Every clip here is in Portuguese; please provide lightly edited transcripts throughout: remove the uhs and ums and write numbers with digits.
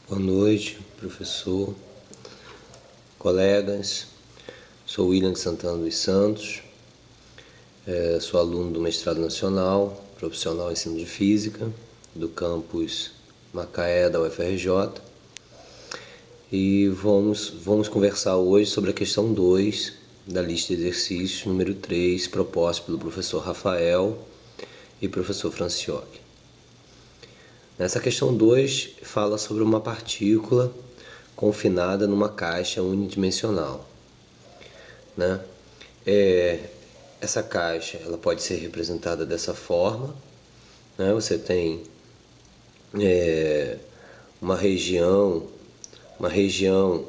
Boa noite, professor, colegas. Sou William de Santana dos Santos, sou aluno do Mestrado Nacional, profissional em ensino de Física, do campus Macaé da UFRJ. E vamos conversar hoje sobre a questão 2 da lista de exercícios, número 3, proposta pelo professor Rafael e professor Francioli. Nessa questão 2, fala sobre uma partícula confinada numa caixa unidimensional. Né? Essa caixa ela pode ser representada dessa forma. Né? Você tem uma região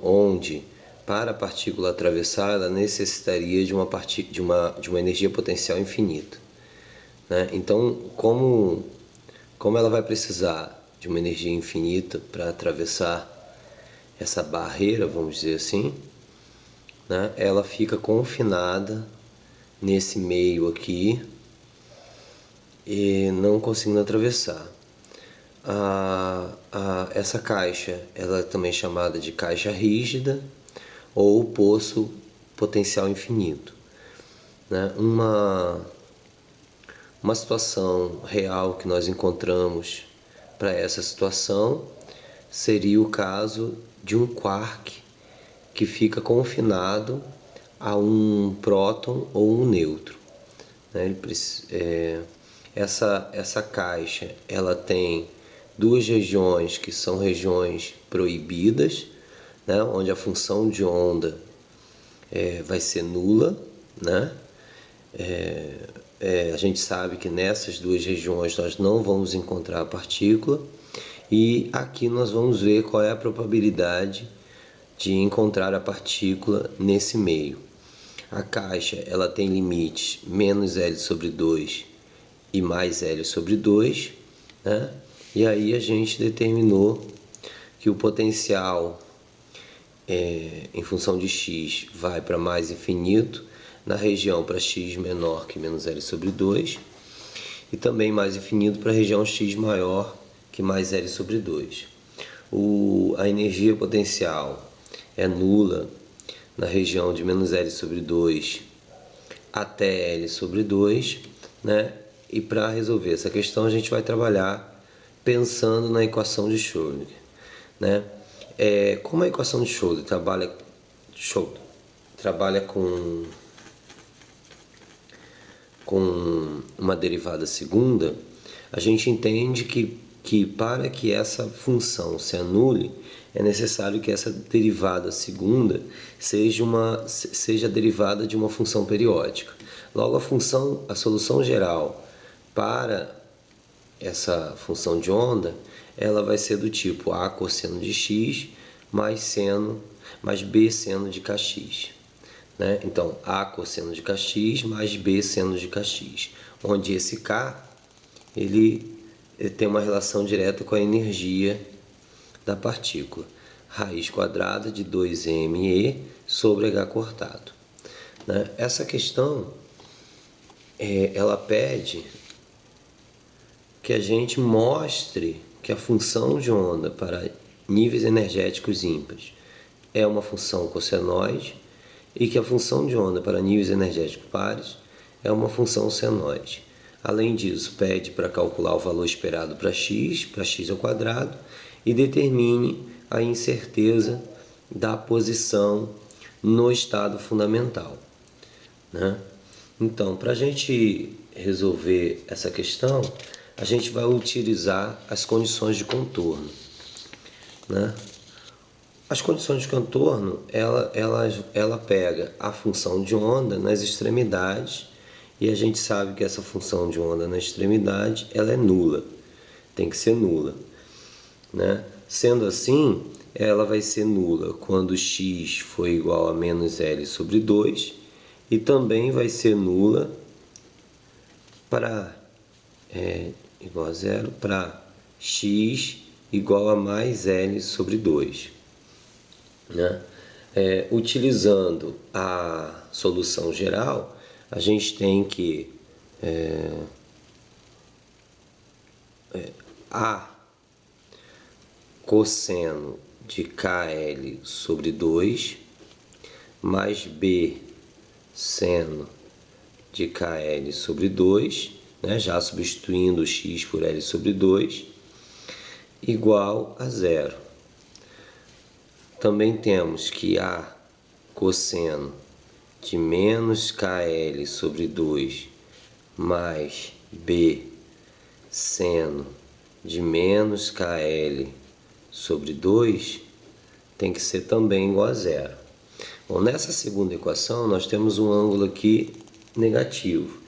onde, para a partícula atravessar, ela necessitaria de uma energia potencial infinita. Né? Então, como ela vai precisar de uma energia infinita para atravessar essa barreira, vamos dizer assim, né? Ela fica confinada nesse meio aqui e não conseguindo atravessar. Essa caixa ela é também chamada de caixa rígida ou poço potencial infinito. Né? Uma situação real que nós encontramos para essa situação seria o caso de um quark que fica confinado a um próton ou um nêutron. Essa caixa ela tem duas regiões que são regiões proibidas, né, onde a função de onda vai ser nula. Né? A gente sabe que nessas duas regiões nós não vamos encontrar a partícula, e aqui nós vamos ver qual é a probabilidade de encontrar a partícula nesse meio. A caixa ela tem limites menos L sobre 2 e mais L sobre 2, né? E aí a gente determinou que o potencial em função de x vai para mais infinito na região para x menor que menos L sobre 2 e também mais infinito para a região x maior que mais L sobre 2. A energia potencial é nula na região de menos L sobre 2 até L sobre 2, né? E para resolver essa questão a gente vai trabalhar pensando na equação de Schrödinger. Né? Como a equação de Schrödinger trabalha com uma derivada segunda, a gente entende que para que essa função se anule, é necessário que essa derivada segunda seja derivada de uma função periódica. Logo, a solução geral para essa função de onda, ela vai ser do tipo A cosseno de x mais B seno de kx. Né? Então, A cosseno de kx mais B seno de kx, onde esse K ele tem uma relação direta com a energia da partícula, raiz quadrada de 2mE sobre h cortado. Né? Essa questão ela pede que a gente mostre que a função de onda para níveis energéticos ímpares é uma função cossenoide e que a função de onda para níveis energéticos pares é uma função senoide. Além disso, pede para calcular o valor esperado para x ao quadrado, e determine a incerteza da posição no estado fundamental. Né? Então, para a gente resolver essa questão, a gente vai utilizar as condições de contorno. Né? As condições de contorno, ela pega a função de onda nas extremidades, e a gente sabe que essa função de onda na extremidade ela é nula, tem que ser nula. Né? Sendo assim, ela vai ser nula quando x for igual a menos L sobre 2, e também vai ser nula para igual a zero para x igual a mais L sobre 2. Né? Utilizando a solução geral, a gente tem que A cosseno de KL sobre 2 mais B seno de KL sobre 2, né, já substituindo o x por L sobre 2, igual a zero. Também temos que A cosseno de menos KL sobre 2 mais B seno de menos KL sobre 2 tem que ser também igual a zero. Bom, nessa segunda equação nós temos um ângulo aqui negativo.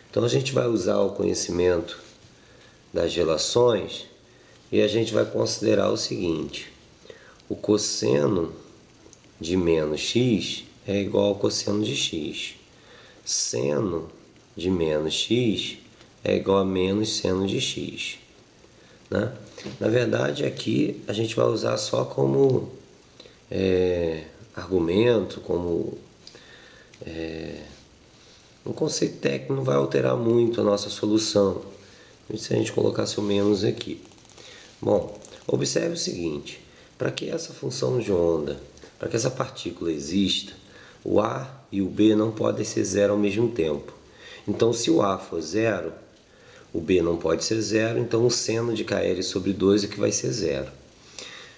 Então a gente vai usar o conhecimento das relações e a gente vai considerar o seguinte: o cosseno de menos x é igual ao cosseno de x. Seno de menos x é igual a menos seno de x, né? Na verdade, aqui a gente vai usar só como argumento, como um conceito técnico, não vai alterar muito a nossa solução se a gente colocasse o menos aqui. Bom, observe o seguinte: para que essa função de onda, para que essa partícula exista, o A e o B não podem ser zero ao mesmo tempo. Então, se o A for zero, o B não pode ser zero, então o seno de KL sobre 2 é que vai ser zero.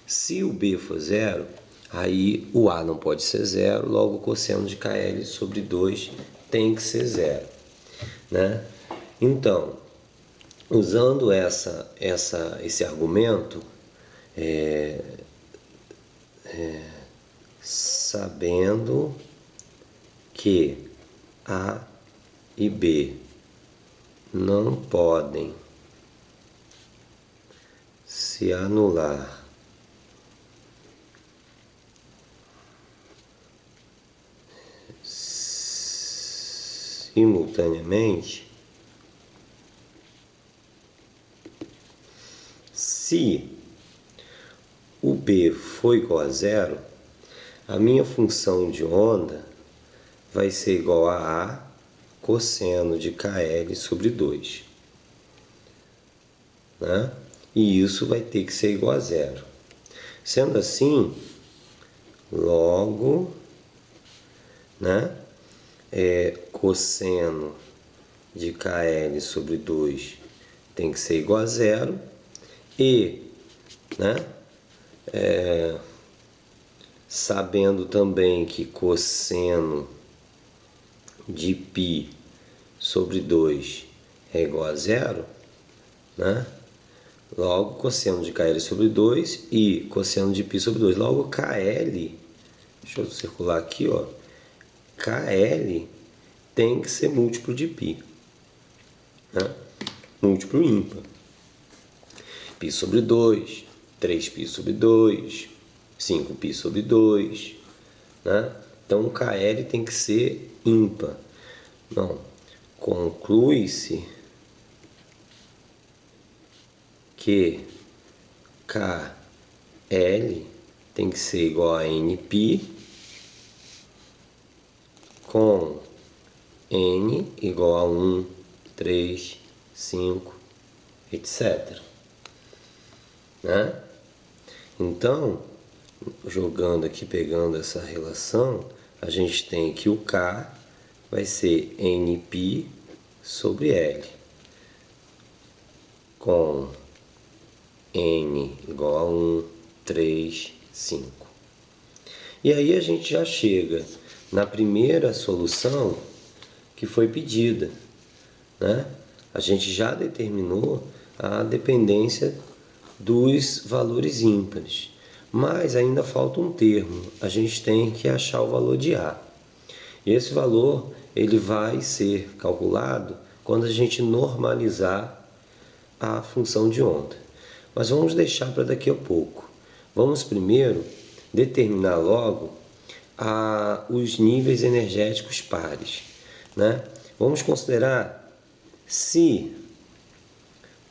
Se o B for zero, aí o A não pode ser zero, logo o cosseno de KL sobre 2 tem que ser zero, né? Então, usando esse argumento, sabendo que A e B não podem se anular simultaneamente, se o B for igual a zero, a minha função de onda vai ser igual a A cosseno de KL sobre 2, né? E isso vai ter que ser igual a zero. Sendo assim, logo, né, cosseno de KL sobre 2 tem que ser igual a zero e, né, sabendo também que cosseno de π sobre 2 é igual a zero, né? Logo, cosseno de KL sobre 2 e cosseno de π sobre 2. Logo, KL, deixa eu circular aqui, ó, KL tem que ser múltiplo de π, né? Múltiplo ímpar. π sobre 2, 3π sobre 2, 5π sobre 2, né? Então, o KL tem que ser ímpar. Não, conclui-se que KL tem que ser igual a Nπ com N igual a 1, 3, 5, etc, né? Então, jogando aqui, pegando essa relação, a gente tem que o K vai ser Nπ sobre L, com N igual a 1, 3, 5. E aí a gente já chega na primeira solução que foi pedida, né? A gente já determinou a dependência dos valores ímpares, mas ainda falta um termo. A gente tem que achar o valor de A. E esse valor ele vai ser calculado quando a gente normalizar a função de onda. Mas vamos deixar para daqui a pouco. Vamos primeiro determinar logo os níveis energéticos pares, né? Vamos considerar, se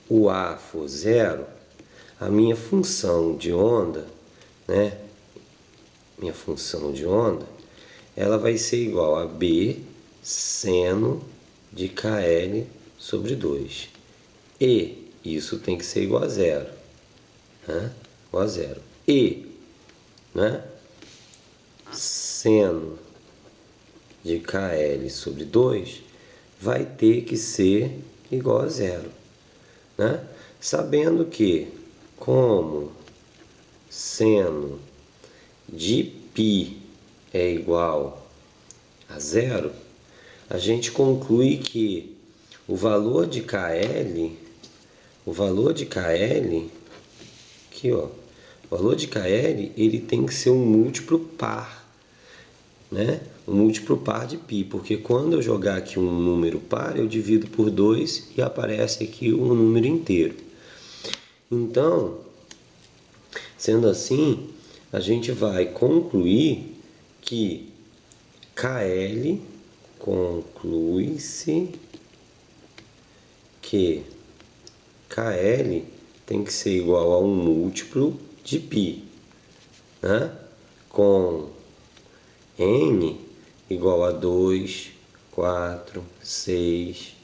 o A for zero, a minha função de onda, né? Minha função de onda, ela vai ser igual a B seno de KL sobre 2. E isso tem que ser igual a zero, né? igual a zero. E, né, seno de KL sobre 2 vai ter que ser igual a zero, né? Sabendo que, como seno de π é igual a zero, a gente conclui que o valor de KL, aqui ó, o valor de KL ele tem que ser um múltiplo par, né? Um múltiplo par de π, porque quando eu jogar aqui um número par, eu divido por 2 e aparece aqui um número inteiro. Então, sendo assim, a gente vai concluir que conclui-se que KL tem que ser igual a um múltiplo de π, né? Com N igual a 2, 4, 6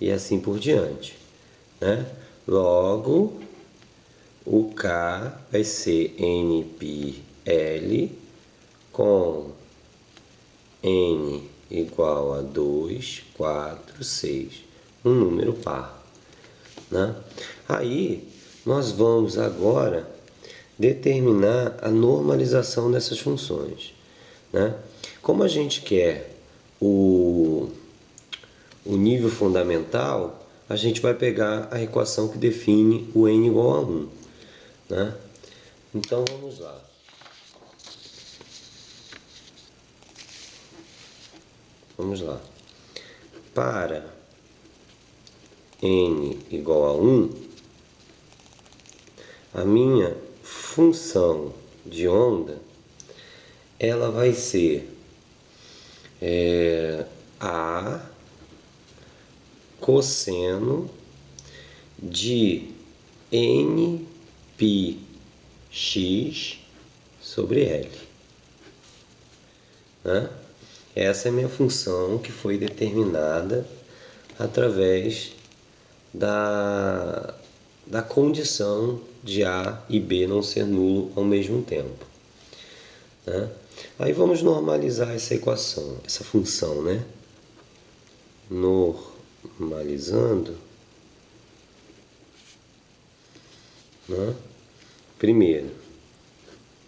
e assim por diante, né? Logo, o K vai ser NπL com N igual a 2, 4, 6, um número par, né? Aí, nós vamos agora determinar a normalização dessas funções, né? Como a gente quer o nível fundamental, a gente vai pegar a equação que define o n igual a 1, né? Então vamos lá. Vamos lá. Para n igual a 1, a minha função de onda ela vai ser a cosseno de nπx sobre L, né? Essa é a minha função que foi determinada através da condição de A e B não ser nulo ao mesmo tempo, né? Aí vamos normalizar essa equação, essa função, né? Normalizando, né? Primeiro,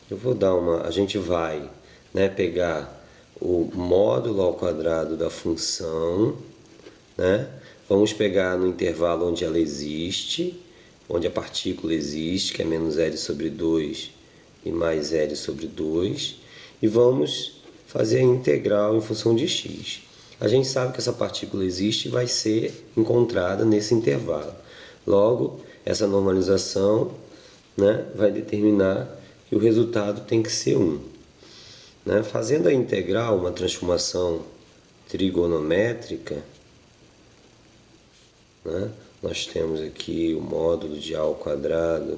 eu vou dar a gente vai, né, pegar o módulo ao quadrado da função, né? Vamos pegar no intervalo onde ela existe, onde a partícula existe, que é menos L sobre 2 e mais L sobre 2, e vamos fazer a integral em função de x. A gente sabe que essa partícula existe e vai ser encontrada nesse intervalo. Logo, essa normalização, né, vai determinar que o resultado tem que ser 1. Né? Fazendo a integral, uma transformação trigonométrica, né? Nós temos aqui o módulo de A ao quadrado,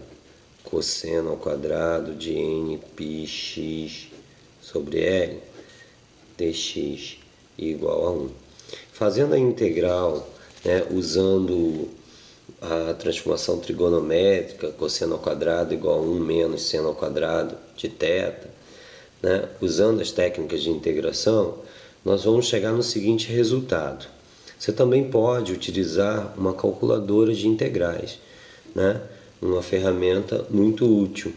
cosseno ao quadrado de nπx sobre L, dx igual a 1. Fazendo a integral, né, usando a transformação trigonométrica, cosseno ao quadrado igual a 1 menos seno ao quadrado de θ, né, usando as técnicas de integração, nós vamos chegar no seguinte resultado. Você também pode utilizar uma calculadora de integrais, né? Uma ferramenta muito útil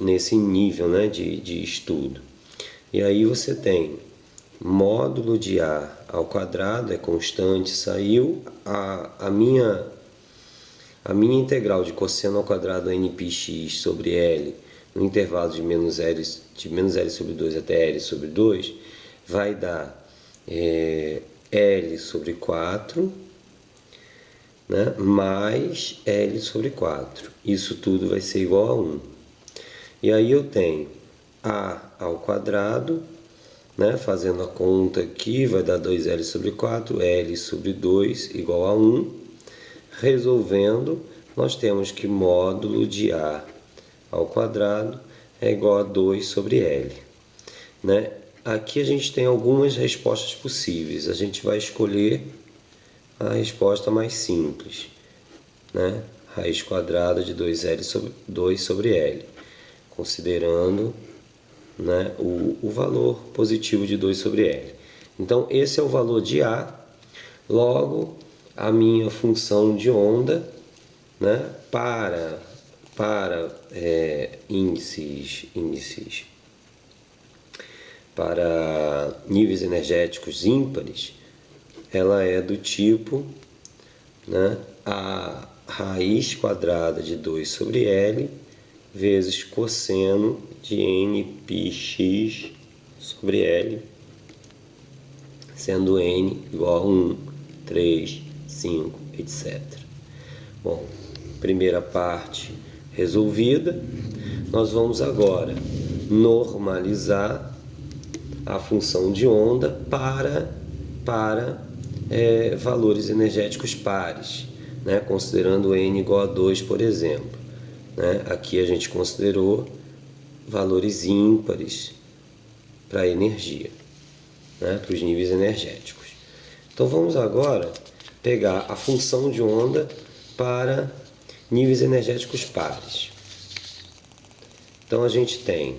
nesse nível, né, de estudo. E aí você tem módulo de A ao quadrado, é constante, saiu a minha integral de cosseno ao quadrado nπx sobre L no intervalo de menos L sobre 2 até L sobre 2 vai dar L sobre 4, né, mais L sobre 4. Isso tudo vai ser igual a 1. E aí eu tenho A ao quadrado, né, fazendo a conta aqui, vai dar 2L sobre 4, L sobre 2 igual a 1. Resolvendo, nós temos que módulo de A ao quadrado é igual a 2 sobre L, né? Aqui a gente tem algumas respostas possíveis. A gente vai escolher a resposta mais simples, né? raiz quadrada de 2 sobre L, considerando, né, o valor positivo de 2 sobre L. Então, esse é o valor de A, logo, a minha função de onda, né, para índices para níveis energéticos ímpares, ela é do tipo, né, a raiz quadrada de 2 sobre L vezes cosseno de nπx sobre L, sendo n igual a 1, 3, 5, etc. Bom, primeira parte resolvida. Nós vamos agora normalizar a função de onda para valores energéticos pares, né? Considerando n igual a 2, por exemplo. Né? Aqui a gente considerou valores ímpares para a energia, né? Para os níveis energéticos. Então vamos agora pegar a função de onda para níveis energéticos pares. Então a gente tem,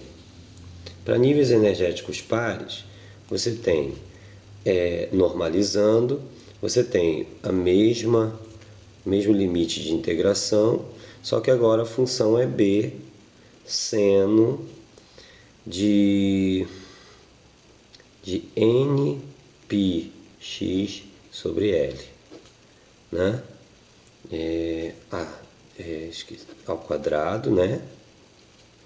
para níveis energéticos pares, você tem, normalizando, você tem mesmo limite de integração, só que agora a função é B seno de nπx sobre L, né? Esqueci, ao quadrado, né?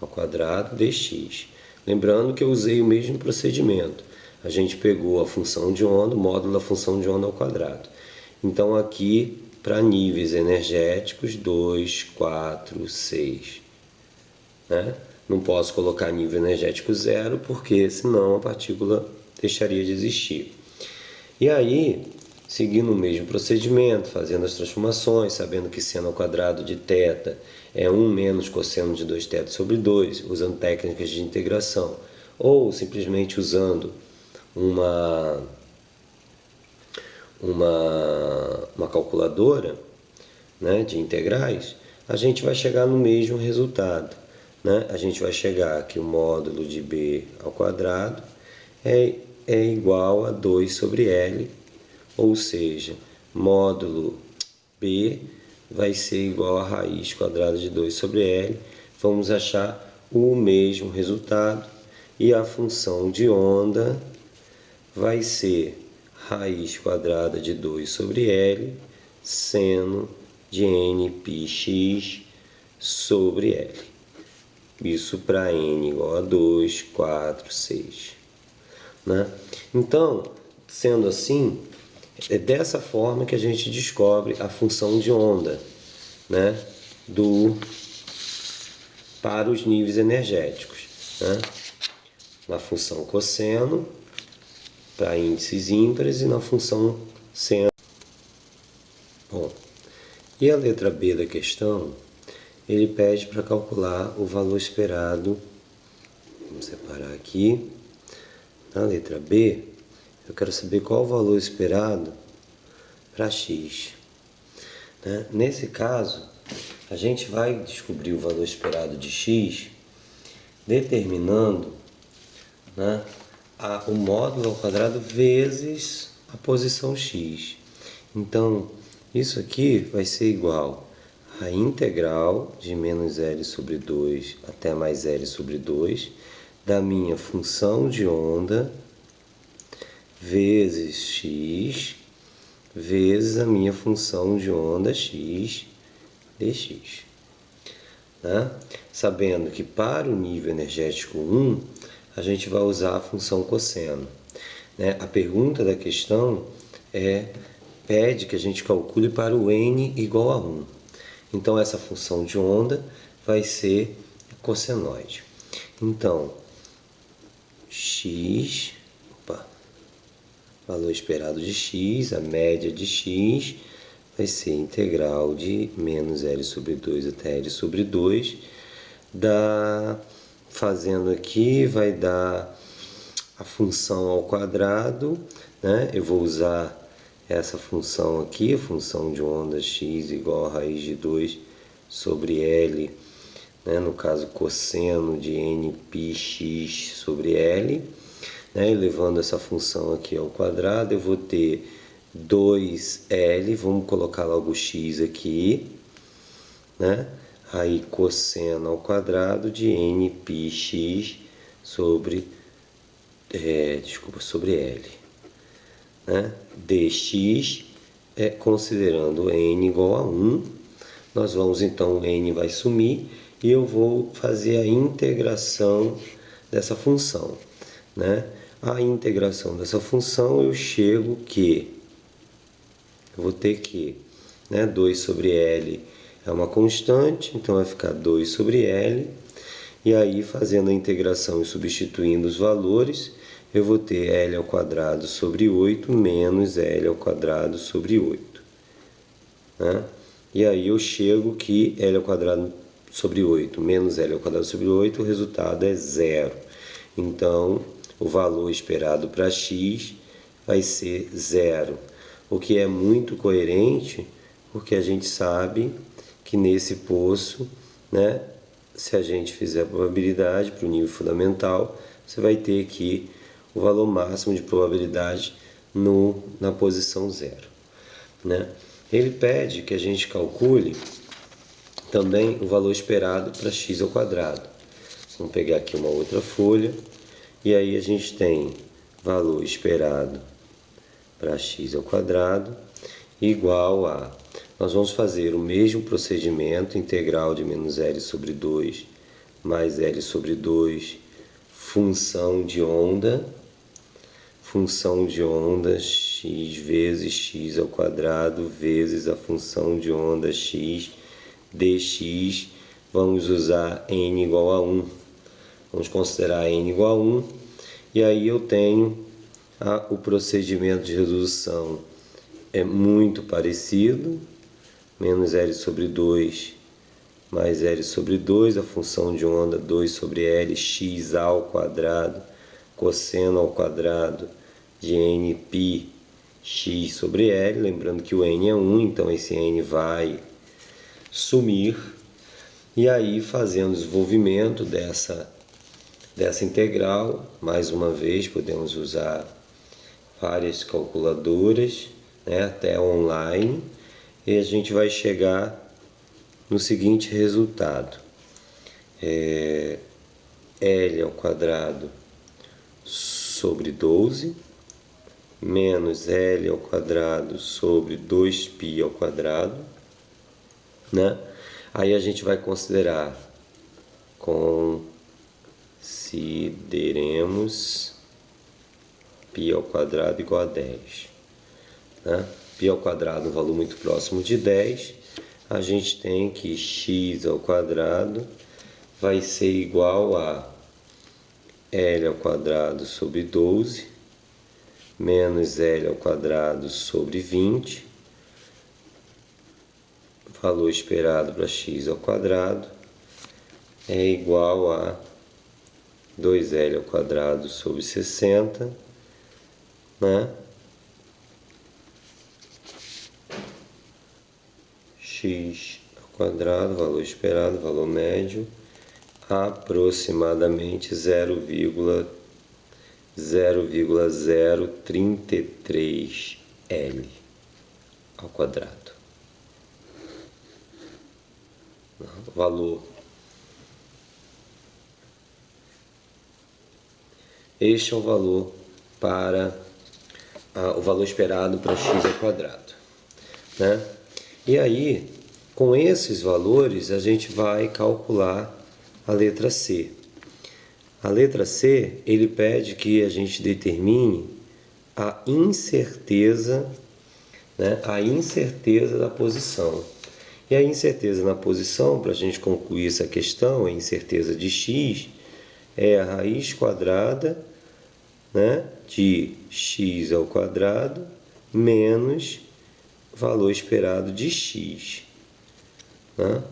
Ao quadrado dx. Lembrando que eu usei o mesmo procedimento. A gente pegou a função de onda, o módulo da função de onda ao quadrado. Então aqui, para níveis energéticos, 2, 4, 6. Né? Não posso colocar nível energético 0, porque senão a partícula deixaria de existir. E aí, seguindo o mesmo procedimento, fazendo as transformações, sabendo que seno ao quadrado de θ é 1 menos cosseno de 2θ sobre 2, usando técnicas de integração, ou simplesmente usando uma calculadora, né, de integrais, a gente vai chegar no mesmo resultado. Né? A gente vai chegar que o módulo de B ao quadrado é igual a 2 sobre L, ou seja, módulo B vai ser igual a raiz quadrada de 2 sobre L. Vamos achar o mesmo resultado e a função de onda vai ser raiz quadrada de 2 sobre L seno de nπx sobre L. Isso para n igual a 2, 4, 6. Né? Então, sendo assim, é dessa forma que a gente descobre a função de onda, né? Para os níveis energéticos. Né? Na função cosseno, para índices ímpares, e na função seno. Bom, e a letra B da questão, ele pede para calcular o valor esperado. Vamos separar aqui. Na letra B, eu quero saber qual o valor esperado para x. Né? Nesse caso, a gente vai descobrir o valor esperado de x determinando, né, o módulo ao quadrado vezes a posição x. Então, isso aqui vai ser igual a integral de menos L sobre 2 até mais L sobre 2 da minha função de onda vezes x vezes a minha função de onda x dx. Né? Sabendo que para o nível energético 1, a gente vai usar a função cosseno. Né? A pergunta da questão pede que a gente calcule para o n igual a 1. Então, essa função de onda vai ser cossenoide. Então, valor esperado de x, a média de x, vai ser integral de menos L sobre 2 até L sobre 2. Fazendo aqui, vai dar a função ao quadrado. Né? Eu vou usar essa função aqui, a função de onda x igual a raiz de 2 sobre L, né? No caso cosseno de nπx sobre L, né? Elevando essa função aqui ao quadrado, eu vou ter 2L, vamos colocar logo x aqui, né? Aí cosseno ao quadrado de nπx sobre, sobre L, né? Dx, considerando n igual a 1, nós vamos então, o n vai sumir e eu vou fazer a integração dessa função, né? A integração dessa função eu chego que eu vou ter que, né, 2 sobre L é uma constante, então vai ficar 2 sobre L. E aí, fazendo a integração e substituindo os valores, eu vou ter L ao quadrado sobre 8 menos L ao quadrado sobre 8. Né? E aí eu chego que L ao quadrado sobre 8 menos L ao quadrado sobre 8, o resultado é 0. Então, o valor esperado para x vai ser 0. O que é muito coerente, porque a gente sabe que nesse poço, né, se a gente fizer a probabilidade para o nível fundamental, você vai ter aqui o valor máximo de probabilidade na posição 0. Né? Ele pede que a gente calcule também o valor esperado para x ao quadrado. Vamos pegar aqui uma outra folha, e aí a gente tem valor esperado para x ao quadrado igual a... Nós vamos fazer o mesmo procedimento, integral de menos L sobre 2 mais L sobre 2, função de onda x vezes x ao quadrado vezes a função de onda x dx. Vamos usar n igual a 1. Vamos considerar n igual a 1. E aí eu tenho o procedimento de resolução é muito parecido. Menos L sobre 2 mais L sobre 2, a função de onda 2 sobre L, x ao quadrado, cosseno ao quadrado de nπ x sobre L. Lembrando que o n é 1, então esse n vai sumir. E aí, fazendo o desenvolvimento dessa integral, mais uma vez, podemos usar várias calculadoras, né, até online, e a gente vai chegar no seguinte resultado. L ao quadrado sobre 12 menos L ao quadrado sobre 2π ao quadrado, né? Aí a gente vai consideremos π ao quadrado igual a 10, né? Π ao quadrado é um valor muito próximo de 10, a gente tem que x ao quadrado vai ser igual a L ao quadrado sobre 12 menos L ao quadrado sobre 20, valor esperado para x ao quadrado é igual a 2L ao quadrado sobre 60, né? X ao quadrado, valor esperado, valor médio, aproximadamente 0,033 L ao quadrado. Valor. Este é o valor para o valor esperado para x ao quadrado, né? E aí, com esses valores, a gente vai calcular a letra C. A letra C, ele pede que a gente determine a incerteza, né? A incerteza da posição. E a incerteza na posição, para a gente concluir essa questão, a incerteza de x é a raiz quadrada, né, de x ao quadrado menos valor esperado de x. Né?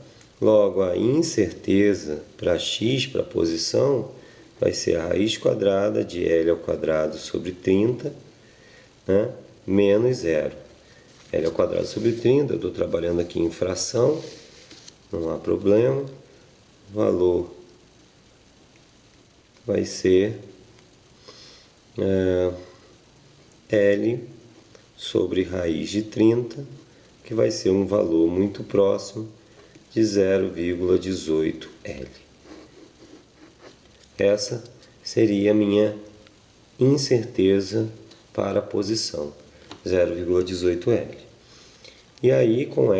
Logo, a incerteza para x, para a posição, vai ser a raiz quadrada de L ao quadrado sobre 30, né, menos 0. L ao quadrado sobre 30, eu estou trabalhando aqui em fração, não há problema. O valor vai ser L sobre raiz de 30, que vai ser um valor muito próximo de 0,18 L. Essa seria a minha incerteza para a posição, 0,18 L. E aí, com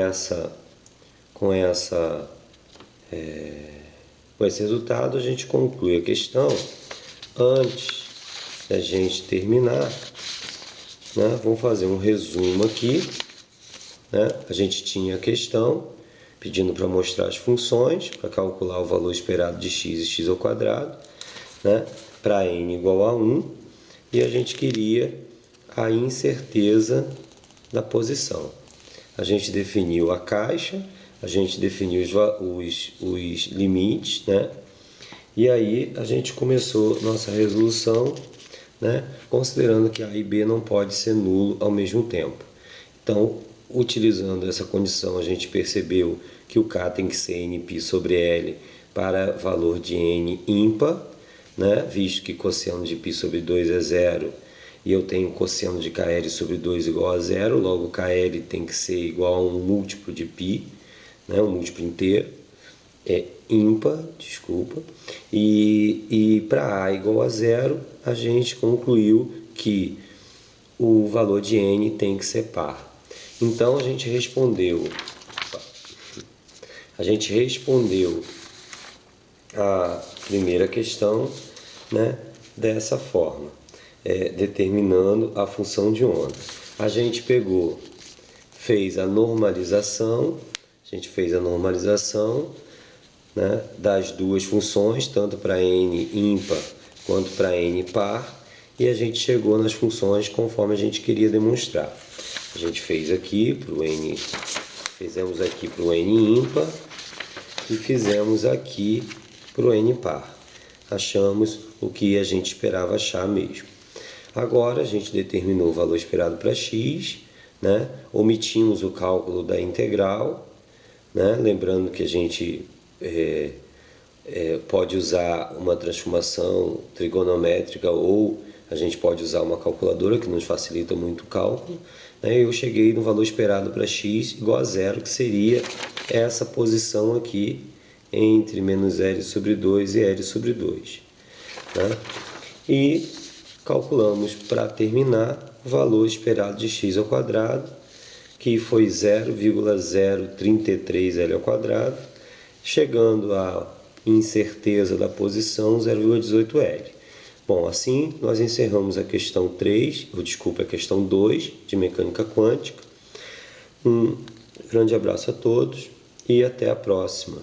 esse resultado, a gente conclui a questão. Antes da gente terminar, né, vamos fazer um resumo aqui. Né? A gente tinha a questão pedindo para mostrar as funções, para calcular o valor esperado de x e x ao quadrado, né, para n igual a 1, e a gente queria a incerteza da posição. A gente definiu a caixa, a gente definiu os limites, né? E aí a gente começou nossa resolução, né, considerando que A e B não pode ser nulo ao mesmo tempo. Então, utilizando essa condição, a gente percebeu que o K tem que ser Nπ sobre L para valor de N ímpar, né? Visto que cosseno de π sobre 2 é 0 e eu tenho cosseno de KL sobre 2 igual a 0, logo KL tem que ser igual a um múltiplo de π, né? Um múltiplo inteiro, é ímpar, desculpa, e para A igual a 0, a gente concluiu que o valor de N tem que ser par. Então a gente respondeu a primeira questão, né, dessa forma, determinando a função de onda. A gente fez a normalização, né, das duas funções, tanto para N ímpar quanto para N par, e a gente chegou nas funções conforme a gente queria demonstrar. A gente fizemos aqui para o N ímpar e fizemos aqui para o N par. Achamos o que a gente esperava achar mesmo. Agora a gente determinou o valor esperado para x, né? Omitimos o cálculo da integral, né? Lembrando que a gente pode usar uma transformação trigonométrica ou a gente pode usar uma calculadora que nos facilita muito o cálculo. Eu cheguei no valor esperado para x igual a 0, que seria essa posição aqui entre menos L sobre 2 e L sobre 2. Né? E calculamos, para terminar, o valor esperado de x ao quadrado, que foi 0,033 L ao quadrado, chegando à incerteza da posição 0,18 L. Bom, assim nós encerramos a questão 2 de mecânica quântica. Um grande abraço a todos e até a próxima.